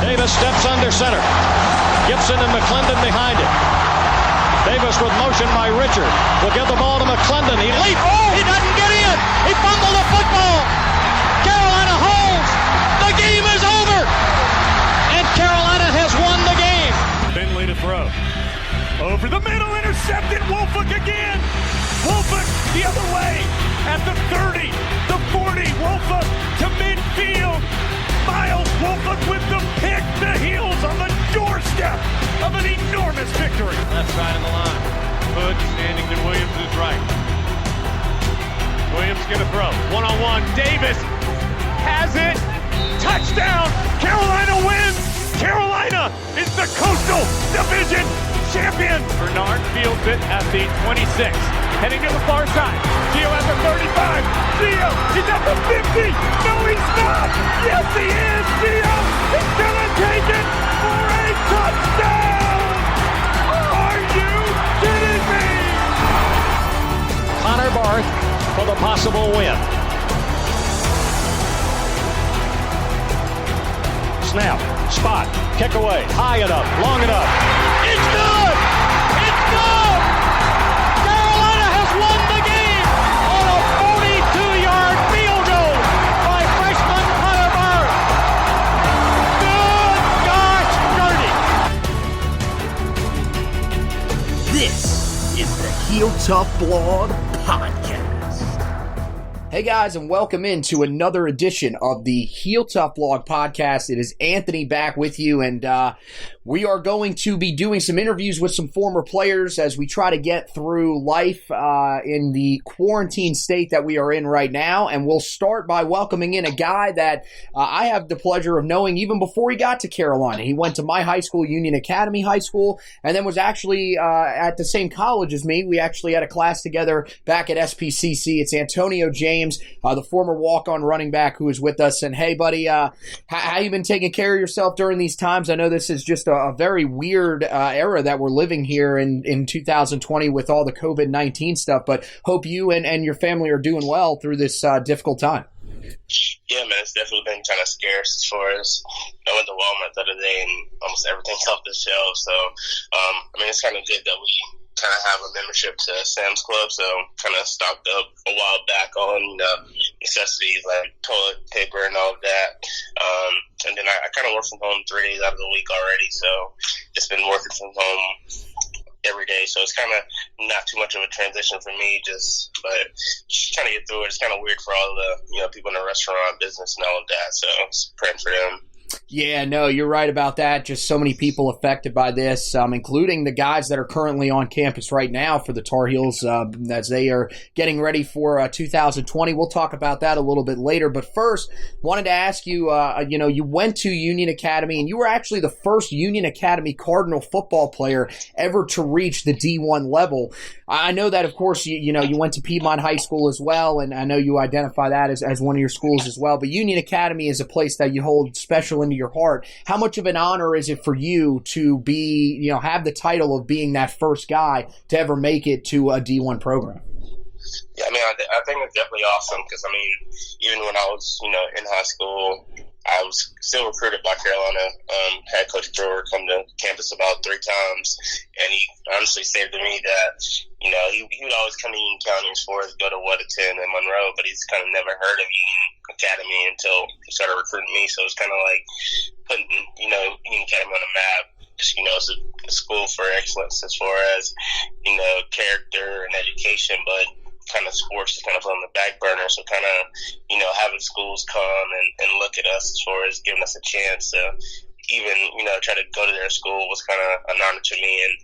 Davis steps under center. Gibson and McClendon behind him. Davis with motion by Richard. Will give the ball to McClendon. He leaps. Oh, he doesn't get in. He fumbled the football. Carolina holds. The game is over. And Carolina has won the game. Finley to throw. Over the middle, intercepted. Wolford again. Wolford the other way. At the 30, the 40. Wolford to midfield. Miles Wolford with the pick. The heels on the doorstep of an enormous victory. Left side of the line. Hood standing to Williams' right. Williams gonna throw. One-on-one. Davis has it. Touchdown! Carolina wins! Carolina is the Coastal Division champion! Bernard fields it at the 26. Heading to the far side. Gio at the 35. Gio, he's at the 50. No, he's not. Yes, he is. Gio is going to take it for a touchdown. Are you kidding me? Connor Barth for the possible win. Snap, spot, kick away, high enough, long enough. It's good! It's good! Carolina has won the game on a 42-yard field goal by freshman Connor Barth. Good gosh, dirty. This is the Heel Tough Blog Podcast. Hey guys, and welcome into another edition of the Heel Tough Blog Podcast. It is Anthony back with you, and we are going to be doing some interviews with some former players as we try to get through life in the quarantine state that we are in right now. And we'll start by welcoming in a guy that I have the pleasure of knowing even before he got to Carolina. He went to my high school, Union Academy High School, and then was actually at the same college as me. We actually had a class together back at SPCC. It's Antonio James, the former walk-on running back who is with us. And hey, buddy, how you been taking care of yourself during these times? I know this is just a very weird era that we're living here in 2020 with all the COVID-19 stuff, but hope you and your family are doing well through this difficult time. Yeah, man, it's definitely been kind of scarce as far as I went to Walmart the other day and almost everything's off the shelf. So, I mean, it's kind of good that we kind of have a membership to Sam's Club, so kind of stocked up a while back on necessities like toilet paper and all of that. And then I kind of work from home 3 days out of the week already, so it's been working from home every day. So it's kind of not too much of a transition for me, but just trying to get through it. It's kind of weird for all the people in the restaurant business and all of that, so it's praying for them. Yeah, no, you're right about that. Just so many people affected by this, including the guys that are currently on campus right now for the Tar Heels as they are getting ready for 2020. We'll talk about that a little bit later. But first, wanted to ask you, you went to Union Academy, and you were actually the first Union Academy Cardinal football player ever to reach the D1 level. I know that, of course, you went to Piedmont High School as well, and I know you identify that as one of your schools as well. But Union Academy is a place that you hold special into your heart. How much of an honor is it for you to be, have the title of being that first guy to ever make it to a D1 program? Yeah, I mean, I think it's definitely awesome because, I mean, even when I was, in high school, I was still recruited by Carolina. Had Coach Brewer come to campus about 3 times, and he honestly said to me that, he would always come to Union County as far as go to Weddington and Monroe, but he's kind of never heard of Union Academy until he started recruiting me. So it's kind of like putting, Union Academy on the map. Just, it's a school for excellence as far as, character and education, but kind of sports is kind of on the back burner. So kind of, having schools come and look at us as far as giving us a chance to even, try to go to their school was kind of an honor to me. And,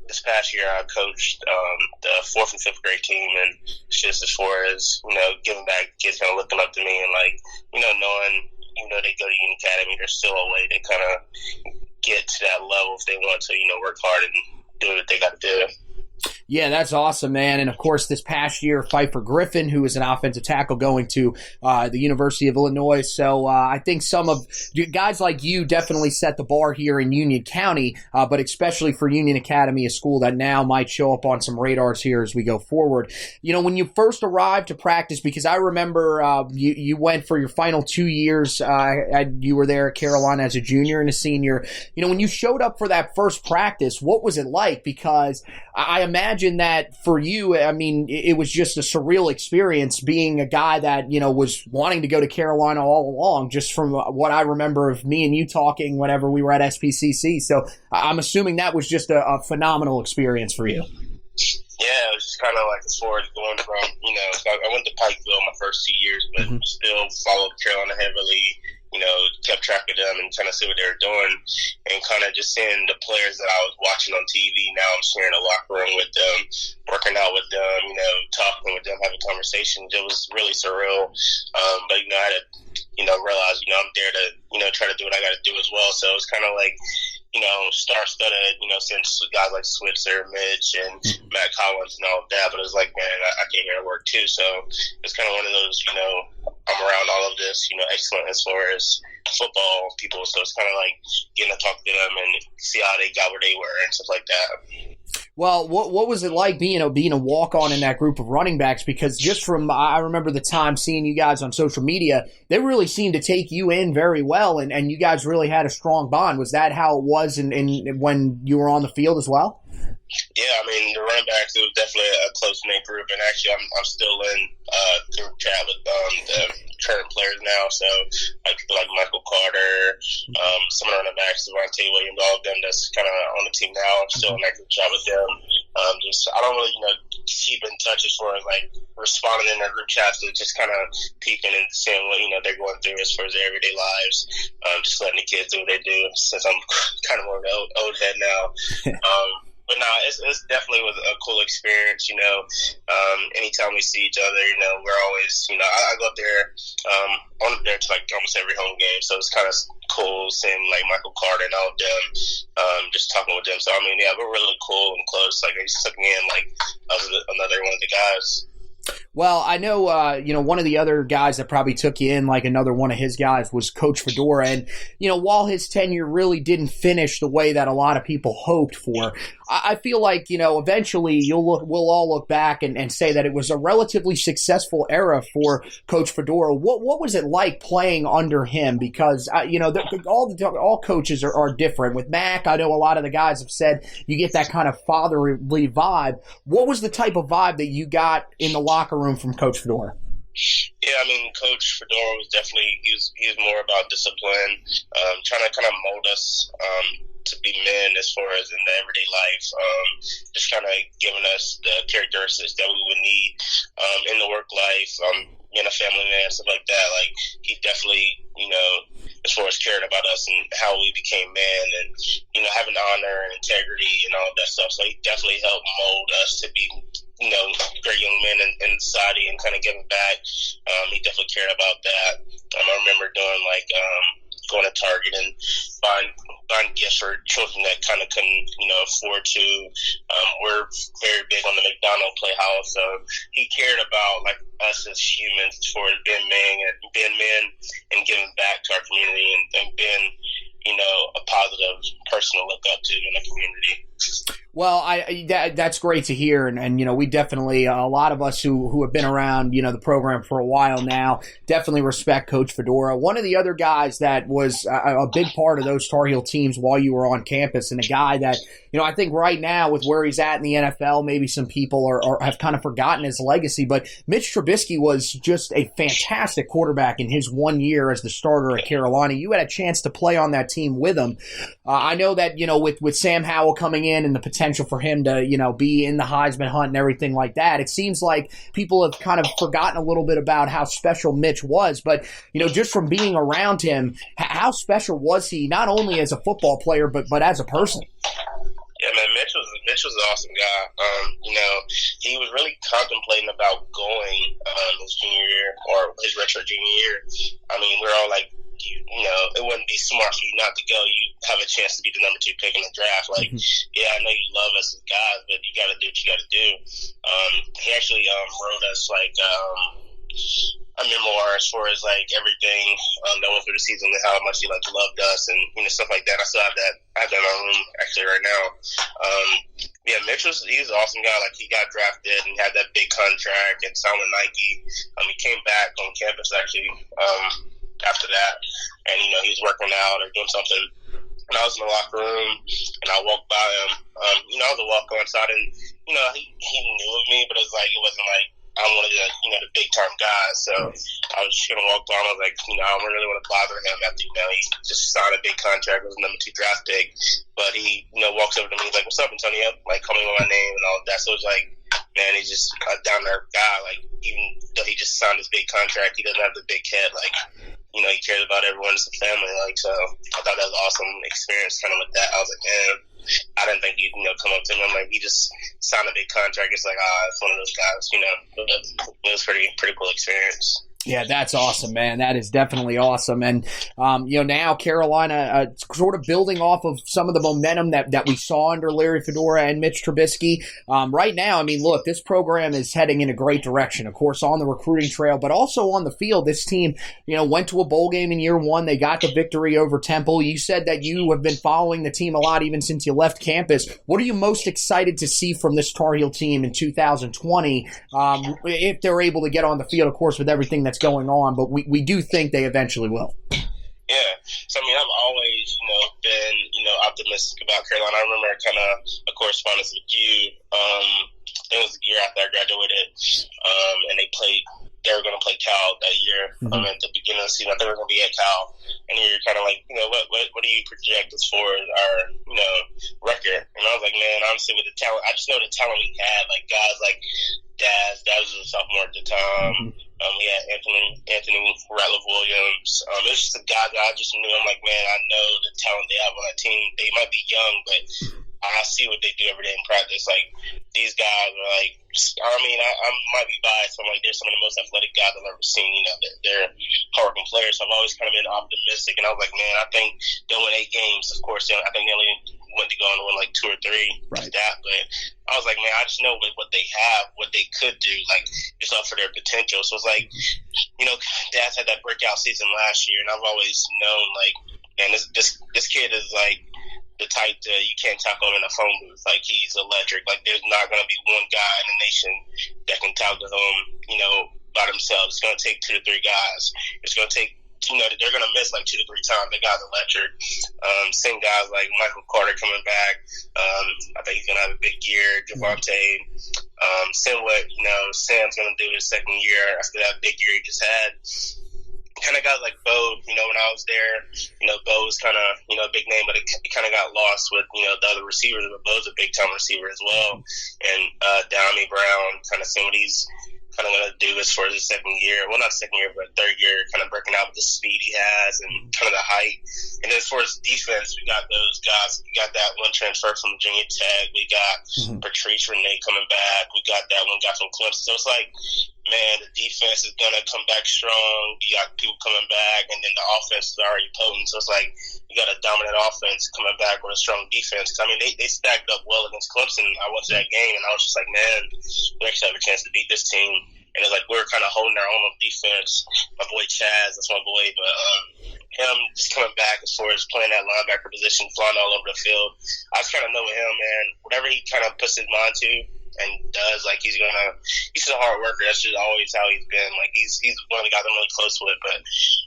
this past year I coached the 4th and 5th grade team, and it's just as far as, giving back, kids kind of looking up to me and like, knowing, they go to Union Academy, there's still a way to kind of get to that level if they want to, work hard and do what they got to do. Yeah, that's awesome, man. And, of course, this past year, Pfeiffer Griffin, who is an offensive tackle going to the University of Illinois. So I think some of guys like you definitely set the bar here in Union County, but especially for Union Academy, a school that now might show up on some radars here as we go forward. You know, when you first arrived to practice, because I remember you went for your final 2 years, you were there at Carolina as a junior and a senior. You know, when you showed up for that first practice, what was it like? Because I imagine that for you, I mean, it was just a surreal experience being a guy that, you know, was wanting to go to Carolina all along, just from what I remember of me and you talking whenever we were at SPCC. So I'm assuming that was just a phenomenal experience for you. Yeah, it was just kind of like as far as going from, you know, I went to Pikeville my first 2 years, but still followed Carolina heavily, you know, kept track of them and kind of see what they were doing, and kind of just seeing the players that I was watching on TV. Now I'm sharing a locker room with them, working out with them, you know, talking with them, having conversations. It was really surreal. But, you know, I had to, you know, realize, you know, I'm there to, you know, try to do what I got to do as well. So it's kind of like, you know, star-studded, you know, since guys like Switzer, Mitch, and Matt Collins and all of that. But it was like, man, I came here to work too. So it's kind of one of those, you know, I'm around all of this, you know, excellent as far as football people. So it's kind of like getting to talk to them and see how they got where they were and stuff like that. Well, what was it like being a walk-on in that group of running backs? Because just from I remember the time seeing you guys on social media, they really seemed to take you in very well, and you guys really had a strong bond. Was that how it was in when you were on the field as well? Yeah, I mean, the running backs, it was definitely a close-knit group, and actually I'm still in group chat with the current players now, so like people like Michael Carter, some of the running backs, Devontae Williams, all of them that's kind of on the team now. I'm still in that group chat with them. I don't really, you know, keep in touch as far as like responding in their group chats, to just kind of peeking and seeing what, you know, they're going through as far as their everyday lives. Just letting the kids do what they do, since I'm kind of more of an old head now. But no, it's definitely was a cool experience, you know. Anytime we see each other, you know, we're always, you know, I go up there, on there to like almost every home game, so it's kind of cool seeing like Michael Carter and all of them, just talking with them. So I mean, yeah, we're really cool and close. Like they just took me in like I was another one of the guys. Well, I know, you know, one of the other guys that probably took you in, like another one of his guys, was Coach Fedora. And, you know, while his tenure really didn't finish the way that a lot of people hoped for, I feel like, you know, eventually we'll all look back and say that it was a relatively successful era for Coach Fedora. What was it like playing under him? Because, you know, all coaches are different. With Mac, I know a lot of the guys have said you get that kind of fatherly vibe. What was the type of vibe that you got in the locker room from Coach Fedora? Yeah, I mean, Coach Fedora was definitely he was more about discipline, trying to kind of mold us to be men as far as in the everyday life, just kind of giving us the characteristics that we would need in the work life, being a family man, stuff like that. Like he definitely, you know, as far as cared about us and how we became men, and you know, having honor and integrity and all that stuff. So he definitely helped mold us to be, you know, great young men in society and kind of giving back. He definitely cared about that. I remember doing like going to Target and buying gifts for children that kind of couldn't, you know, afford to. We're very big on the McDonald's Playhouse, so he cared about like us as humans as far as being men and giving back to our community and being, you know, a positive person to look up to in the community. Well, that's great to hear, and you know, we definitely, a lot of us who have been around, you know, the program for a while now, definitely respect Coach Fedora. One of the other guys that was a big part of those Tar Heel teams while you were on campus, and a guy that, you know, I think right now with where he's at in the NFL, maybe some people have kind of forgotten his legacy, but Mitch Trubisky was just a fantastic quarterback in his 1 year as the starter at Carolina. You had a chance to play on that team with him. I know that, you know, with Sam Howell coming in and the potential for him to, you know, be in the Heisman hunt and everything like that, it seems like people have kind of forgotten a little bit about how special Mitch was. But, you know, just from being around him, how special was he, not only as a football player, but as a person? Yeah, man, Mitch was an awesome guy. You know, he was really contemplating about going his junior year or his retro junior year. I mean, we're all like, you know, it it wouldn't be smart for you not to go. You have a chance to be the number 2 pick in the draft. Like, yeah, I know you love us as guys, but you got to do what you got to do. He actually wrote us like a memoir as far as like everything that went through the season and how much he like loved us and stuff like that. I still have that. I have that in my room actually right now. Yeah, Mitch he's an awesome guy. Like, he got drafted and had that big contract and signed with Nike. He came back on campus actually after that, and he was working out or doing something. And I was in the locker room and I walked by him. I was a walk-on, so I didn't. He knew of me, but it was like it wasn't like I'm one of the the big time guys. So I was just gonna walk down. I was like, I don't really want to bother him after he just signed a big contract, was a number 2 draft pick. But he walks over to me, he's like, "What's up, Antonio?" Like, calling me by my name and all of that. So it was like, man, he's just a down to earth guy. Like, even though he just signed this big contract, he doesn't have the big head. Like, he cares about everyone as a family. Like, so I thought that was an awesome experience kind of with that. I was like, man, I didn't think he'd come up to him. Like, he just signed a big contract. It's like, it's one of those guys. It was pretty cool experience. Yeah, that's awesome, man. That is definitely awesome. And, now Carolina sort of building off of some of the momentum that we saw under Larry Fedora and Mitch Trubisky. Right now, look, this program is heading in a great direction, of course, on the recruiting trail, but also on the field. This team, went to a bowl game in year 1. They got the victory over Temple. You said that you have been following the team a lot even since you left campus. What are you most excited to see from this Tar Heel team in 2020 if they're able to get on the field, of course, with everything that's going on, but we do think they eventually will. Yeah, so I've always, been, optimistic about Carolina. I remember kind of a correspondence with you. It was the year after I graduated, and they were going to play Cal that year. At the beginning of the season, I thought they were going to be at Cal, and you're kind of like, what do you project as far as our, record? And I was like, man, honestly, with the talent, I just know the talent we had, like guys like Daz was a sophomore at the time. We had Anthony Ratliff-Williams. It was just a guy that I just knew. I'm like, man, I know the talent they have on that team. They might be young, but I see what they do every day in practice. Like, these guys are like, I might be biased. I'm like, they're some of the most athletic guys I've ever seen. They're hardworking players. So I've always kind of been optimistic. And I was like, man, I think they'll win 8 games. Of course, I think they only went to go on to win like 2 or 3. Right. That, but I was like, man, I just know what they have, what they could do, like, just up for their potential. So it's like, Daz had that breakout season last year, and I've always known, like, man, this kid is like the type that you can't talk on in a phone booth. Like, he's electric. Like, there's not going to be one guy in the nation that can talk to him, by themselves. It's going to take 2 to 3 guys. It's going to take, they're going to miss like 2 to 3 times. The guy's electric. Seeing guys like Michael Carter coming back. I think he's going to have a big year. Javonte. Seeing what, Sam's going to do his second year after that big year he just had. Kind of got like Bo, when I was there, Bo was kind of, a big name, but it kind of got lost with, the other receivers, but Bo's a big time receiver as well. And Downey Brown, kind of seeing what he's kind of going to do as far as his second year. Well, not second year, but third year, kind of breaking out with the speed he has and kind of the height. And then as far as defense, we got those guys. We got that one transfer from Virginia Tech. We got Patrice Renee coming back. We got that one guy from Clemson. So it's like, man, the defense is going to come back strong. You got people coming back, and then the offense is already potent. So it's like you got a dominant offense coming back with a strong defense. They stacked up well against Clemson. I went to that game, and I was just like, man, we actually have a chance to beat this team. And it's like we were kind of holding our own on defense. My boy Chaz, that's my boy, but him just coming back as far as playing that linebacker position, flying all over the field. I just kind of know with him, man, whatever he kind of puts his mind to and does, like he's a hard worker. That's just always how he's been. Like he's one of the guys I'm really close with, but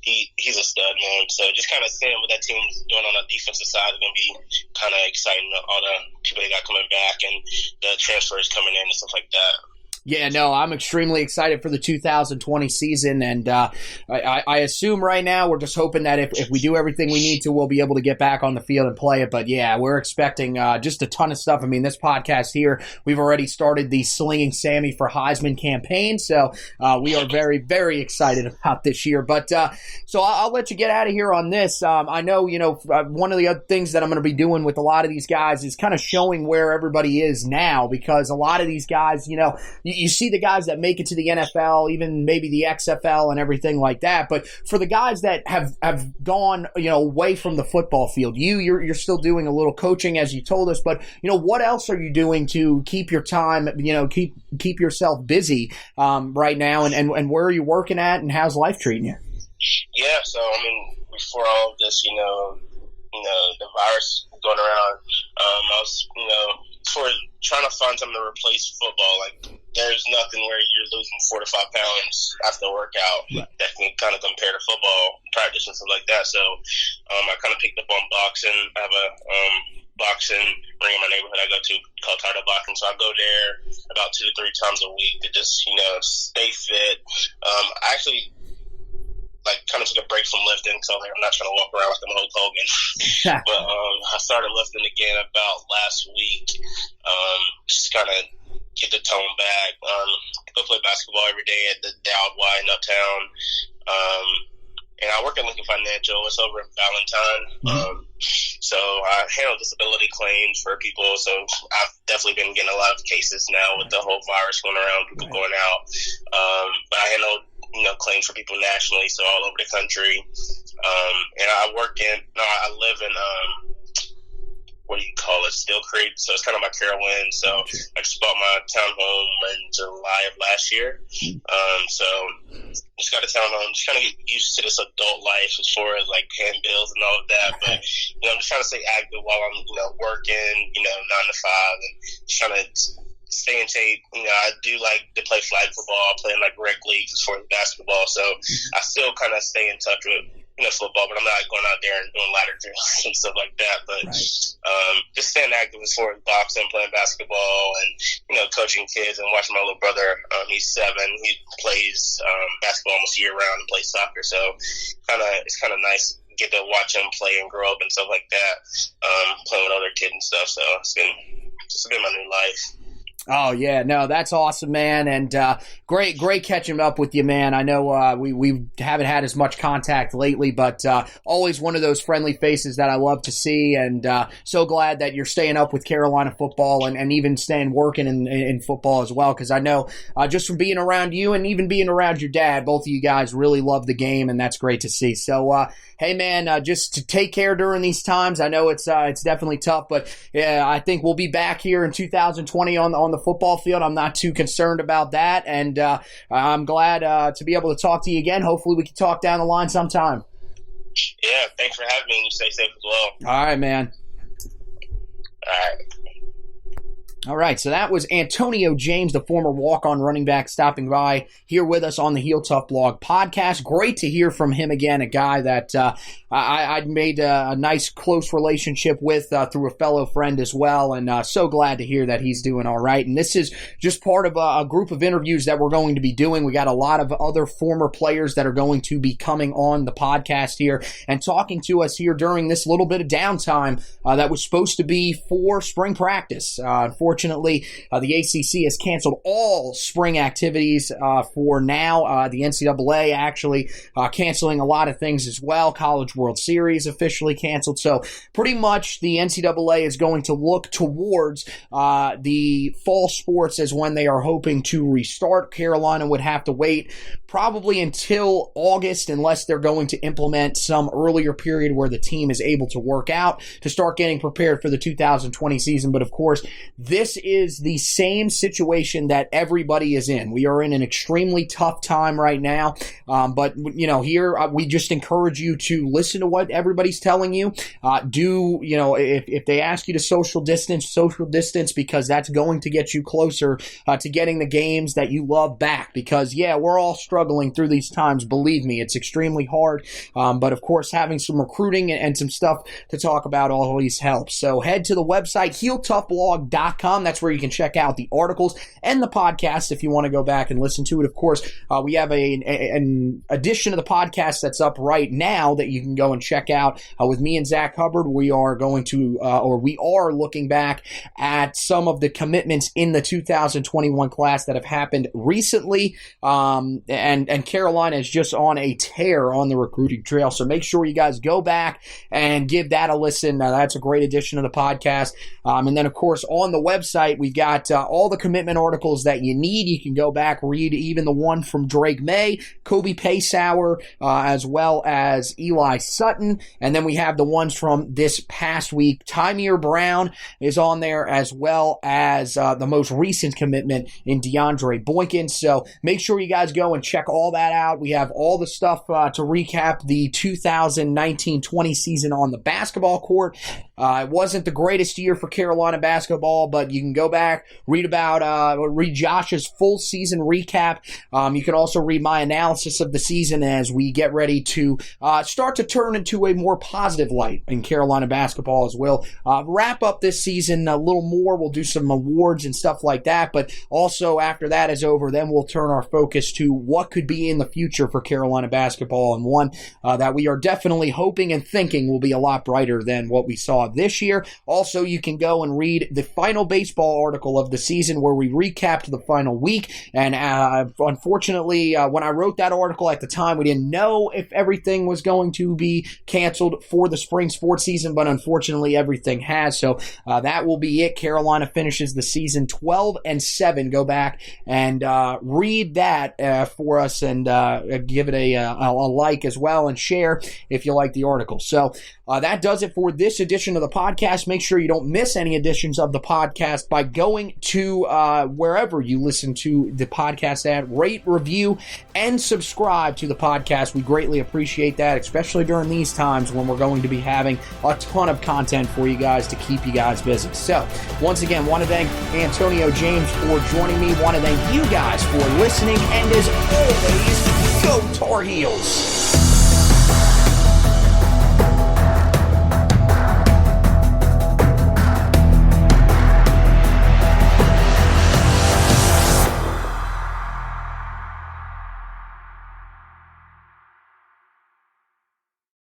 he's a stud, man. So just kind of seeing what that team's doing on the defensive side is going to be kind of exciting. All the people they got coming back and the transfers coming in and stuff like that. Yeah, no, I'm extremely excited for the 2020 season, and I assume right now we're just hoping that if we do everything we need to, we'll be able to get back on the field and play it. But yeah, we're expecting just a ton of stuff. I mean, this podcast here, we've already started the Slinging Sammy for Heisman campaign, so we are very, very excited about this year. But so I'll let you get out of here on this. I know, one of the other things that I'm going to be doing with a lot of these guys is kind of showing where everybody is now, because a lot of these guys, you see the guys that make it to the NFL, even maybe the XFL and everything like that. But for the guys that have gone, away from the football field, you're still doing a little coaching, as you told us. But what else are you doing to keep your time, keep yourself busy right now, and where are you working at, and how's life treating you? Yeah, so before all of this, the virus going around, I was, trying to find something to replace football. Like, there's nothing where you're losing 4 to 5 pounds after a workout that can kind of compare to football practice and stuff like that. So, I kind of picked up on boxing. I have a boxing ring in my neighborhood I go to called Title Boxing. So I go there about 2 to 3 times a week to just, stay fit. I actually kind of took a break from lifting because I'm not trying to walk around like I'm Hulk Hogan. But I started lifting again about last week, just kind of get the tone back. Go play basketball every day at the Dowd Y in Uptown. And I work at Lincoln Financial. It's over in Valentine. So I handle disability claims for people. So I've definitely been getting a lot of cases now with the whole virus going around, people going out. But I handle claims for people nationally, so all over the country. And I live in, what do you call it, Still Creek, so it's kind of my Carolyn. So I just bought my townhome in July of last year. So just got a townhome, just kind of get used to this adult life as far as paying bills and all of that. But I'm just trying to stay active while I'm working 9 to 5, and just trying to stay in shape. I do like to play flag football, play in rec leagues as far as basketball. So I still kind of stay in touch with football, but I'm not going out there and doing ladder drills and stuff like that. But just staying active as far as boxing, playing basketball, and coaching kids and watching my little brother. He's 7. He plays basketball almost year round and plays soccer. So it's kind of nice to get to watch him play and grow up and stuff like that. Playing with other kids and stuff. So it's been my new life. Oh, yeah. No, that's awesome, man. And great catching up with you, man. I know we haven't had as much contact lately, but always one of those friendly faces that I love to see. And so glad that you're staying up with Carolina football and even staying working in football as well, because I know just from being around you and even being around your dad, both of you guys really love the game, and that's great to see. So, hey, man, just to take care during these times. I know it's definitely tough, but I think we'll be back here in 2020 on the football field. I'm not too concerned about that, and I'm glad to be able to talk to you again. Hopefully we can talk down the line sometime. Yeah, thanks for having me, and you stay safe as well. All right, man. All right. All right, so that was Antonio James, the former walk-on running back, stopping by here with us on the Heel Tough Blog podcast. Great to hear from him again, a guy that I made a nice, close relationship with through a fellow friend as well, and so glad to hear that he's doing all right. And this is just part of a group of interviews that we're going to be doing. We got a lot of other former players that are going to be coming on the podcast here and talking to us here during this little bit of downtime that was supposed to be for spring practice. Unfortunately, the ACC has canceled all spring activities for now. The NCAA actually canceling a lot of things as well. College World Series officially canceled. So pretty much the NCAA is going to look towards the fall sports as when they are hoping to restart. Carolina would have to wait probably until August unless they're going to implement some earlier period where the team is able to work out to start getting prepared for the 2020 season. But of course, this is the same situation that everybody is in. We are in an extremely tough time right now. But, here we just encourage you to listen to what everybody's telling you. If they ask you to social distance, because that's going to get you closer to getting the games that you love back. Because, we're all struggling through these times. Believe me, it's extremely hard. But, of course, having some recruiting and some stuff to talk about always helps. So head to the website, HeelToughBlog.com. That's where you can check out the articles and the podcast if you want to go back and listen to it. Of course, we have an edition of the podcast that's up right now that you can go and check out with me and Zach Hubbard. We are going to, we are looking back at some of the commitments in the 2021 class that have happened recently. And Carolina is just on a tear on the recruiting trail. So make sure you guys go back and give that a listen. That's a great edition of the podcast. And then, of course, on the website, website. We've got all the commitment articles that you need. You can go back, read even the one from Drake May, Kobe Paysauer, as well as Eli Sutton. And then we have the ones from this past week. Tymir Brown is on there, as well as the most recent commitment in DeAndre Boykin. So make sure you guys go and check all that out. We have all the stuff to recap the 2019-20 season on the basketball court. It wasn't the greatest year for Carolina basketball, but you can go back, read Josh's full season recap. You can also read my analysis of the season as we get ready to start to turn into a more positive light in Carolina basketball as well. Wrap up this season a little more. We'll do some awards and stuff like that, but also after that is over, then we'll turn our focus to what could be in the future for Carolina basketball, and one that we are definitely hoping and thinking will be a lot brighter than what we saw this year. Also, you can go and read the final baseball article of the season where we recapped the final week. And unfortunately, when I wrote that article at the time, we didn't know if everything was going to be canceled for the spring sports season, but unfortunately everything has. So that will be it. Carolina finishes the season 12-7. Go back and read that for us, and give it a like as well, and share if you like the article. So that does it for this edition of the podcast. Make sure you don't miss any editions of the podcast by going to wherever you listen to the podcast at. Rate, review, and subscribe to the podcast. We greatly appreciate that, especially during these times when we're going to be having a ton of content for you guys to keep you guys busy. So, once again, want to thank Antonio James for joining me. Want to thank you guys for listening. And as always, go Tar Heels!